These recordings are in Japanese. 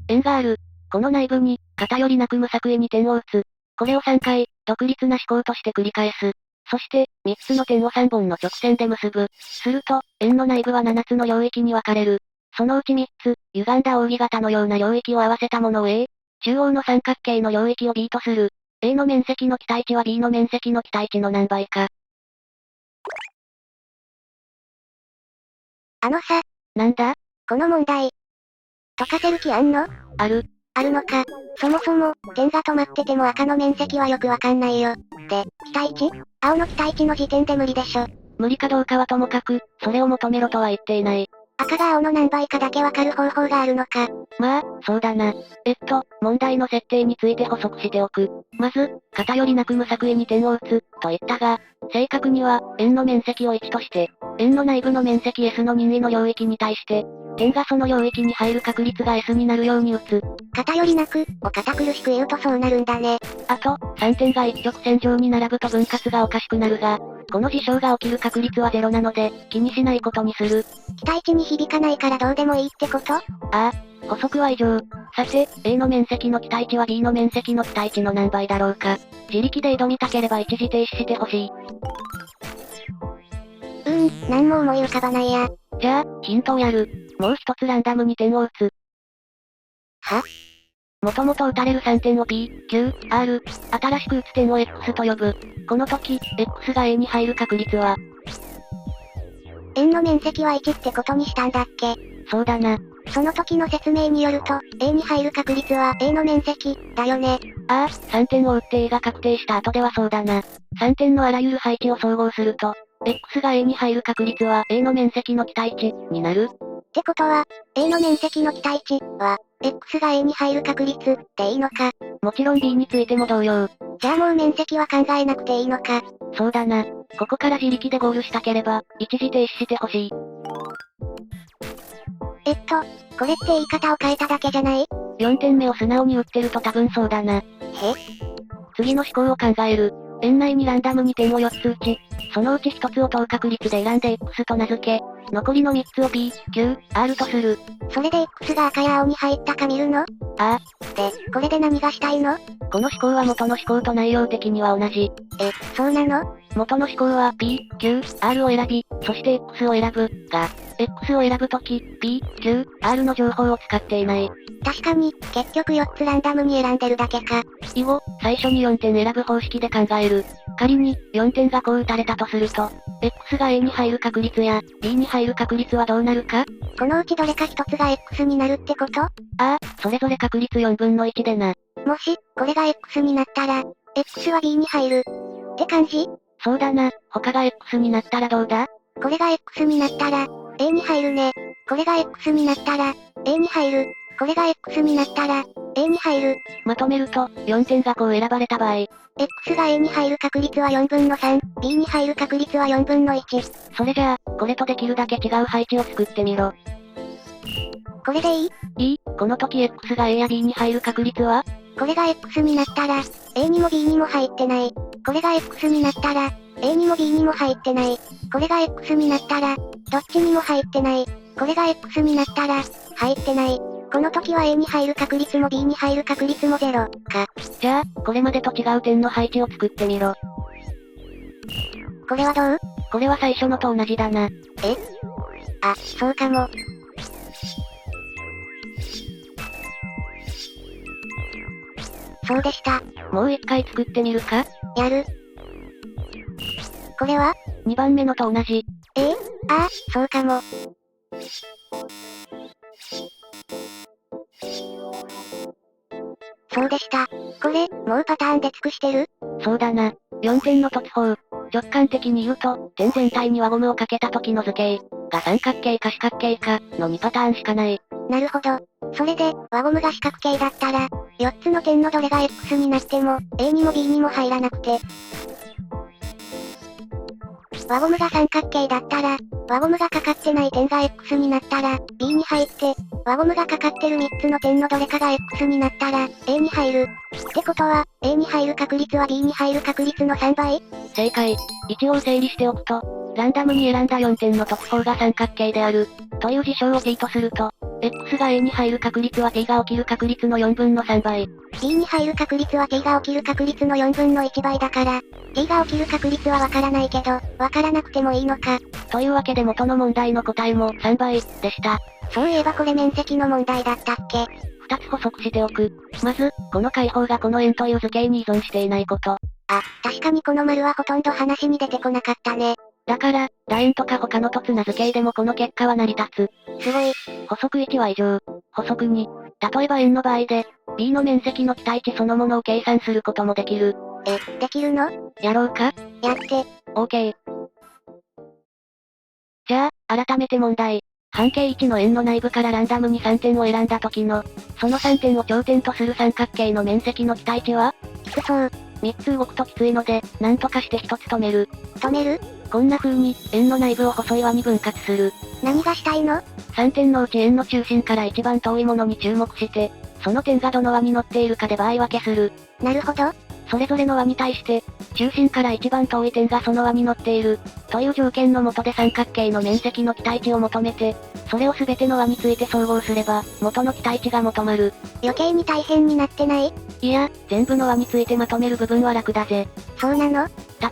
円がある。この内部に、偏りなく無作為に点を打つ。これを3回、独立な思考として繰り返す。そして、3つの点を3本の直線で結ぶ。すると、円の内部は7つの領域に分かれる。そのうち3つ、歪んだ扇形のような領域を合わせたものを A、中央の三角形の領域を B とする。A の面積の期待値は B の面積の期待値の何倍か。さ。なんだ？この問題。解かせる気あんの？あるのか。そもそも、点が止まってても赤の面積はよくわかんないよ。で、期待値？青の期待値の時点で無理でしょ。無理かどうかはともかく、それを求めろとは言っていない。赤が青の何倍かだけわかる方法があるのか。まあ、そうだな。問題の設定について補足しておく。まず、偏りなく無作為に点を打つ、と言ったが、正確には、円の面積を1として、円の内部の面積 S の任意の領域に対して、点がその領域に入る確率が S になるように打つ。偏りなく、を堅苦しく言うとそうなるんだね。あと、3点が一直線上に並ぶと分割がおかしくなるが、この事象が起きる確率はゼロなので、気にしないことにする。期待値に響かないからどうでもいいってこと？ああ、補足は以上。さて、A の面積の期待値は B の面積の期待値の何倍だろうか。自力で挑みたければ一時停止してほしい。なんも思い浮かばないや。じゃあ、ヒントをやる。もう一つランダムに点を打つ。は？もともと打たれる3点を P、Q、R、新しく打つ点を X と呼ぶ。この時、X が A に入る確率は？円の面積は1ってことにしたんだっけ？そうだな。その時の説明によると、A に入る確率は A の面積、だよね。ああ、3点を打って A が確定した後ではそうだな。3点のあらゆる配置を総合すると、X が A に入る確率は A の面積の期待値、になる。ってことは、A の面積の期待値は、X が A に入る確率でいいのか。もちろん B についても同様。じゃあもう面積は考えなくていいのか。そうだな。ここから自力でゴールしたければ、一時停止してほしい。これって言い方を変えただけじゃない？ 4 点目を素直に打ってると多分そうだな。次の思考を考える。円内にランダムに点を4つ打ち、そのうち1つを等確率で選んで X と名付け、残りの3つを P、Q、R とする。それで X が赤や青に入ったか見るの？ああ。で、これで何がしたいの？この思考は元の思考と内容的には同じ。そうなの？元の思考は P、Q、R を選び、そして X を選ぶ、が、X を選ぶとき、P、Q、R の情報を使っていない。確かに、結局4つランダムに選んでるだけか。以後、最初に4点選ぶ方式で考える。仮に、4点がこう打たれたとすると、X が A に入る確率や、B に入る確率はどうなるか？このうちどれか1つが X になるってこと？ああ、それぞれ確率4分の1でな。もし、これが X になったら、X は B に入る。って感じ？そうだな。他が X になったらどうだ？これが X になったら、A に入るね。これが X になったら、A に入る。これが X になったら、A に入る。まとめると、4点がこう選ばれた場合、X が A に入る確率は4分の3、B に入る確率は4分の1。それじゃあ、これとできるだけ違う配置を作ってみろ。これでいい？いい、この時 X が A や B に入る確率は？これが X になったら、A にも B にも入ってない。これが X になったら、A にも B にも入ってない。これが X になったら、どっちにも入ってない。これが X になったら、入ってない。この時は A に入る確率も B に入る確率もゼロ、か。じゃあ、これまでと違う点の配置を作ってみろ。これはどう？これは最初のと同じだな。あ、そうかも。そうでした。もう一回作ってみるか？やる。これは？ 2 番目のと同じ。あ、そうかも。そうでした。これ、もうパターンで尽くしてる？そうだな。4点の突法。直感的に言うと、点全体に輪ゴムをかけた時の図形が三角形か四角形かの2パターンしかない。なるほど。それで、輪ゴムが四角形だったら、4つの点のどれが X になっても、A にも B にも入らなくて。輪ゴムが三角形だったら、輪ゴムがかかってない点が X になったら、B に入って、輪ゴムがかかってる3つの点のどれかが X になったら、A に入る。ってことは、A に入る確率は B に入る確率の3倍？正解。一応整理しておくと、ランダムに選んだ4点の特法が三角形である、という事象を T とすると、X が A に入る確率は T が起きる確率の4分の3倍。B に入る確率は T が起きる確率の4分の1倍だから、T が起きる確率はわからないけど、わからなくてもいいのか。というわけで元の問題の答えも3倍でした。そういえばこれ面積の問題だったっけ。2つ補足しておく。まず、この解法がこの円という図形に依存していないこと。あ、確かにこの丸はほとんど話に出てこなかったね。だから、楕円とか他の凸な図形でもこの結果は成り立つ。すごい。補足1は以上。補足2。例えば円の場合で、B の面積の期待値そのものを計算することもできる。できるの？やろうか？やって。OK。じゃあ、改めて問題。半径1の円の内部からランダムに3点を選んだ時の、その3点を頂点とする三角形の面積の期待値は？きつそう。3つ動くときついので、なんとかして1つ止める。止める？こんな風に、円の内部を細い輪に分割する。何がしたいの？3点のうち円の中心から一番遠いものに注目して、その点がどの輪に乗っているかで場合分けする。なるほど。それぞれの輪に対して、中心から一番遠い点がその輪に乗っている、という条件の下で三角形の面積の期待値を求めて、それを全ての輪について総合すれば、元の期待値が求まる。余計に大変になってない？いや、全部の輪についてまとめる部分は楽だぜ。そうなの？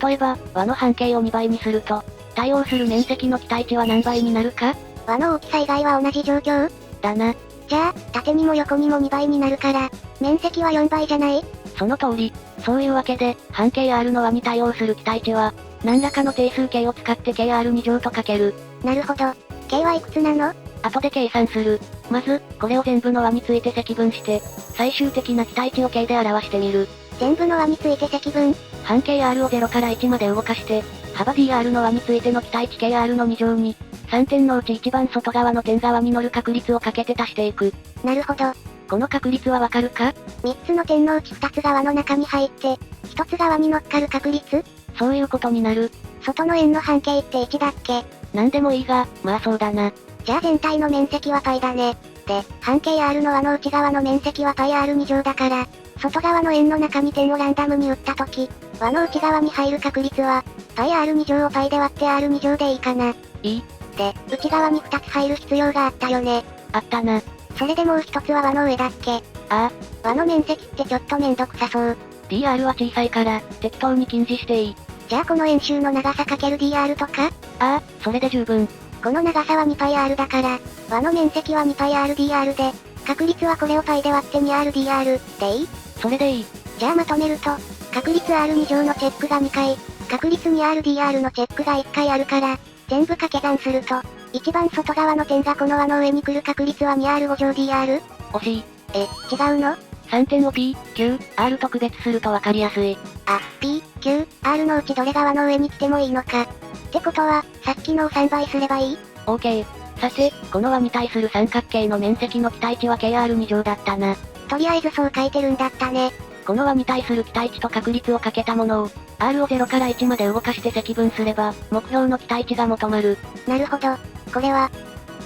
例えば、輪の半径を2倍にすると、対応する面積の期待値は何倍になるか？輪の大きさ以外は同じ状況？だな。じゃあ、縦にも横にも2倍になるから、面積は4倍じゃない？その通り。そういうわけで、半径 R の輪に対応する期待値は、何らかの定数形を使って KR2 乗とかける。なるほど。K はいくつなの？後で計算する。まず、これを全部の輪について積分して、最終的な期待値を K で表してみる。全部の輪について積分？半径 R を0から1まで動かして、幅 DR の輪についての期待値 KR の2乗に、3点のうち一番外側の点側に乗る確率をかけて足していく。なるほど。この確率はわかるか？3つの点のうち2つ側の中に入って、1つ側に乗っかる確率？そういうことになる。外の円の半径って1だっけ？なんでもいいが、まあそうだな。じゃあ全体の面積は π だね。で、半径 R の輪の内側の面積は πr2 乗だから、外側の円の中に点をランダムに打ったとき、輪の内側に入る確率は、πr2 乗を π で割って r2 乗でいいかな。いい。で、内側に2つ入る必要があったよね。あったな。それでもう一つは輪の上だっけ？ああ。輪の面積ってちょっとめんどくさそう。DR は小さいから、適当に禁じしていい。じゃあこの円周の長さ×DR とか？ああ、それで十分。この長さは 2πr だから、輪の面積は 2πrdr で、確率はこれを π で割って 2rdr でいい？それでいい。じゃあまとめると、確率 R2 乗のチェックが2回、確率 2rdr のチェックが1回あるから、全部掛け算すると、一番外側の点がこの輪の上に来る確率は 2r5 乗 dr？ 惜しい。違うの？3点を P、Q、R と区別するとわかりやすい。あ、P、Q、R のうちどれが輪の上に来てもいいのか。ってことは、さっきのを3倍すればいい？ OK。さて、この輪に対する三角形の面積の期待値は KR2 乗だったな。とりあえずそう書いてるんだったね。この輪に対する期待値と確率をかけたものを、R を0から1まで動かして積分すれば、目標の期待値が求まる。なるほど。これは、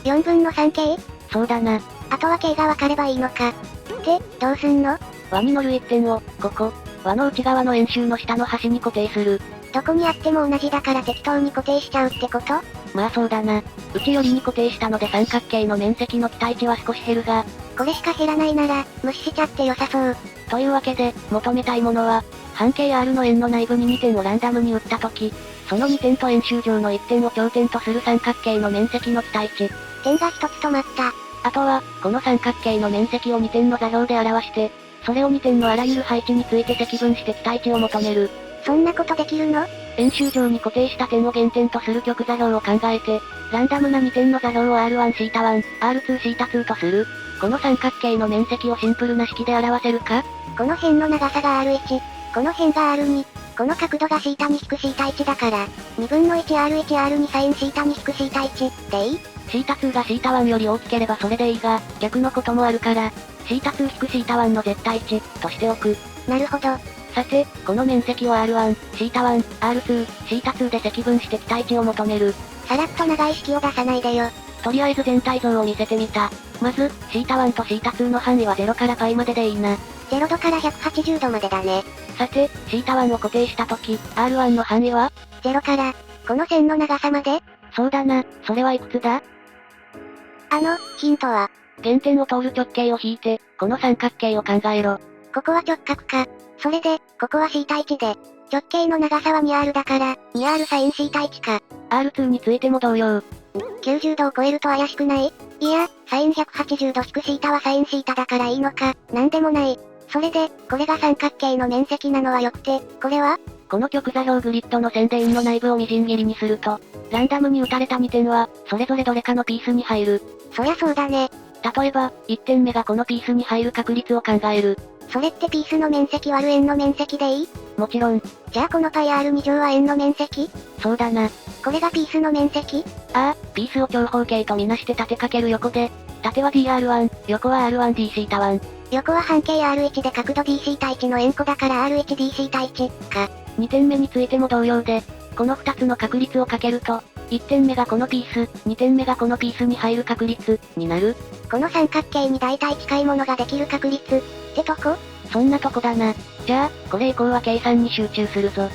4分の 3K？ そうだな。あとは K が分かればいいのか。って、どうすんの？輪に乗る1点を、ここ、輪の内側の円周の下の端に固定する。どこにあっても同じだから適当に固定しちゃうってこと？まあそうだな。内寄りに固定したので三角形の面積の期待値は少し減るが、これしか減らないなら、無視しちゃって良さそう。というわけで、求めたいものは、半径 R の円の内部に2点をランダムに打ったとき、その2点と円周上の1点を頂点とする三角形の面積の期待値。点が1つ止まった。あとは、この三角形の面積を2点の座標で表して、それを2点のあらゆる配置について積分して期待値を求める。そんなことできるの？円周上に固定した点を原点とする極座標を考えて、ランダムな2点の座標を R1θ1、R2θ2 とする。この三角形の面積をシンプルな式で表せるか？この辺の長さが R1、この辺が R2、この角度が θ に引く θ1 だから、2分の 1R1、R2 サイン θ に引く θ1 でいい？ θ2 が θ1 より大きければそれでいいが、逆のこともあるから、θ2 引く θ1 の絶対値としておく。なるほど。さて、この面積を R1、θ1、R2、θ2 で積分して期待値を求める。さらっと長い式を出さないでよ。とりあえず全体像を見せてみた。まず、θ1 とθ2の範囲は0から π まででいいな。0度から180度までだね。さて、θ1 を固定したとき、R1 の範囲は ?0 から、この線の長さまで？そうだな、それはいくつだ？ヒントは、原点を通る直径を引いて、この三角形を考えろ。ここは直角か。それで、ここは θ1 で、直径の長さは 2r だから、2r サイン θ1 か。R2 についても同様。90度を超えると怪しくない？いや、サイン180度引く θ はサイン θ だからいいのか、なんでもない。それで、これが三角形の面積なのは良くて、これは？この極座標グリッドの線で円の内部をみじん切りにすると、ランダムに打たれた2点は、それぞれどれかのピースに入る。そりゃそうだね。例えば、1点目がこのピースに入る確率を考える。それってピースの面積割る円の面積でいい？もちろん。じゃあこの πr2 乗は円の面積？そうだな。これがピースの面積？ああ、ピースを長方形とみなして縦かける横で、縦は dr1、横は r1dθ1。横は半径 r1 で角度 dθ1 の円弧だから r1dθ1 か。2点目についても同様で、この2つの確率をかけると、1点目がこのピース、2点目がこのピースに入る確率、になる。この三角形に大体近いものができる確率、ってとこ？そんなとこだな。じゃあ、これ以降は計算に集中するぞ。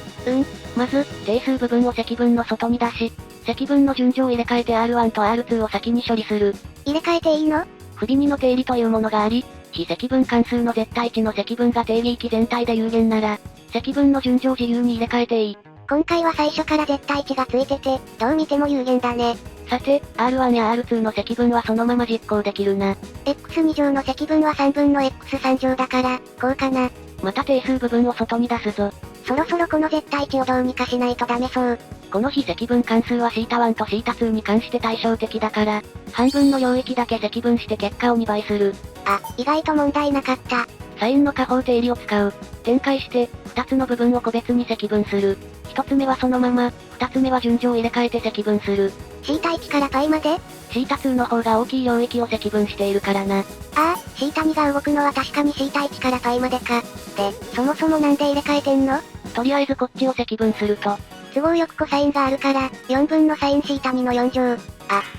まず、定数部分を積分の外に出し、積分の順序を入れ替えて R1 と R2 を先に処理する。入れ替えていいの？不微2の定理というものがあり、非積分関数の絶対値の積分が定義域全体で有限なら、積分の順序を自由に入れ替えていい。今回は最初から絶対値がついてて、どう見ても有限だね。さて、R1 や R2 の積分はそのまま実行できるな。x2 乗の積分は3分の x3 乗だから、こうかな。また定数部分を外に出すぞ。そろそろこの絶対値をどうにかしないとダメそう。この非積分関数は θ1 と θ2 に関して対照的だから、半分の領域だけ積分して結果を2倍する。あ、意外と問題なかった。サインの加法定理を使う。展開して、2つの部分を個別に積分する。1つ目はそのまま、2つ目は順序を入れ替えて積分する。θ1 から π まで？ θ2 の方が大きい領域を積分しているからな。ああ、θ2 が動くのは確かに θ1 から π までか。で、そもそもなんで入れ替えてんの？とりあえずこっちを積分すると、都合よくコサインがあるから、4分のサイン θ2 の4乗。あ、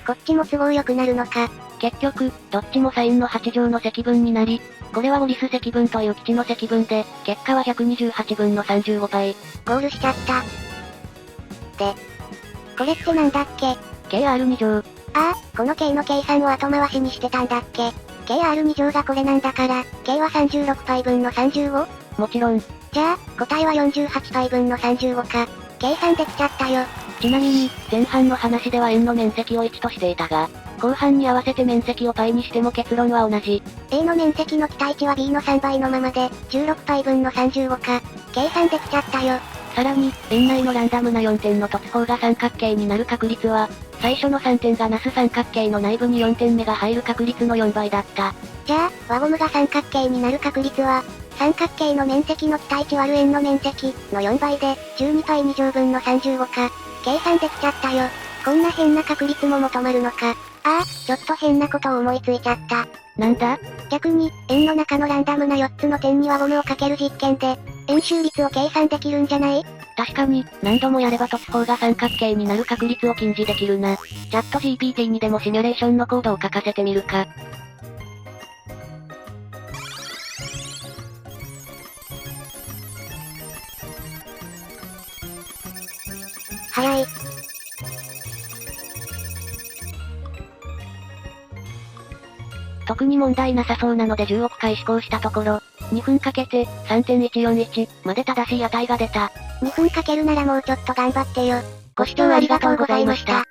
こっちも都合よくなるのか。結局、どっちもサインの8乗の積分になり、これはオリス積分という基地の積分で、結果は128分の 35π。ゴールしちゃった。で、これってなんだっけ？ KR2 乗。ああ、この K の計算を後回しにしてたんだっけ？ KR2 乗がこれなんだから、K は 36π 分の 35？ もちろん。じゃあ、答えは 48π 分の35か。計算できちゃったよ。ちなみに、前半の話では円の面積を1としていたが、後半に合わせて面積を π にしても結論は同じ。A の面積の期待値は B の3倍のままで、16π 分の35か。計算できちゃったよ。さらに、円内のランダムな4点の突法が三角形になる確率は、最初の3点がなす三角形の内部に4点目が入る確率の4倍だった。じゃあ、輪ゴムが三角形になる確率は、三角形の面積の期待値割る円の面積の4倍で、12π2乗分の35か。計算できちゃったよ。こんな変な確率も求まるのか。ああ、ちょっと変なことを思いついちゃった。なんだ？逆に、円の中のランダムな4つの点に輪ゴムをかける実験で、円周率を計算できるんじゃない？確かに、何度もやれば突法が三角形になる確率を禁じできるな。チャット GPT にでもシミュレーションのコードを書かせてみるか。早い。特に問題なさそうなので10億回試行したところ、2分かけて 3.141 まで正しい値が出た。2分かけるならもうちょっと頑張ってよ。ご視聴ありがとうございました。